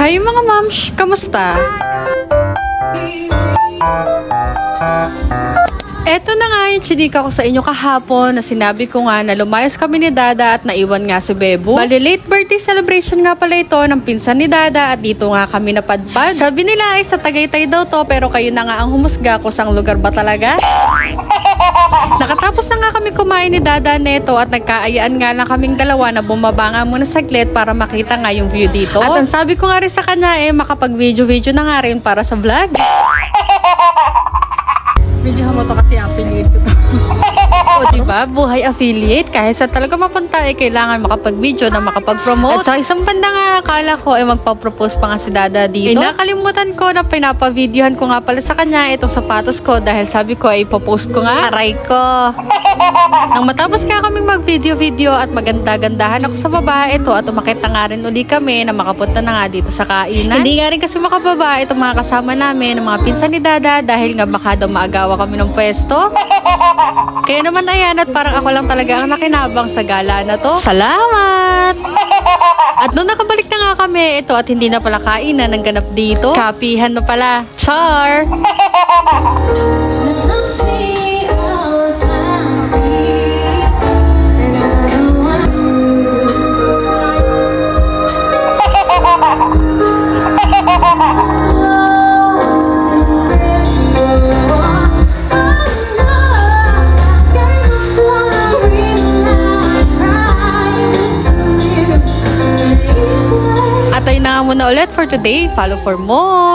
Hi mga mams! Kamusta? Eto na nga yung chinika ko sa inyo kahapon na sinabi ko nga na lumayas kami ni Dada at naiwan nga si Bebo. Bali late birthday celebration nga pala ito ng pinsan ni Dada at dito nga kami napadpad. Sabi nila ay sa Tagaytay daw to pero kayo na nga ang humusga kung sang lugar ba talaga. Nakatapos na nga kami kumain ni Dada neto at nagkaayaan nga lang kaming dalawa na bumaba nga muna saglit para makita nga yung view dito. At ang sabi ko nga rin sa kanya makapag-video na nga rin para sa vlog. Video mo to kasi affiliate ko to. O diba, buhay affiliate. Kahit sa talaga mapunta kailangan makapag-video na makapag-promote. At sa isang banda nga, akala ko magpa-propose pa nga si Dada dito. Nakalimutan ko na pinapa-videohan ko nga pala sa kanya itong sapatos ko dahil sabi ko ipopost ko nga. Aray ko. Nang matapos nga kaming mag-video at maganda-gandahan ako sa baba ito at umakit na nga rin uli kami na makapunta na nga dito sa kainan. Hindi nga rin kasi makababa itong mga kasama namin ng mga pinsan ni Dada dahil nga baka daw maagawa kami ng pwesto. Kaya naman ayan at parang ako lang talaga ang nakinabang sa gala na to. Salamat! At doon nakabalik na nga kami ito at hindi na pala kainan ng ganap dito. Kapihan na pala. Char! At ayun na nga muna ulit for today. Follow for more!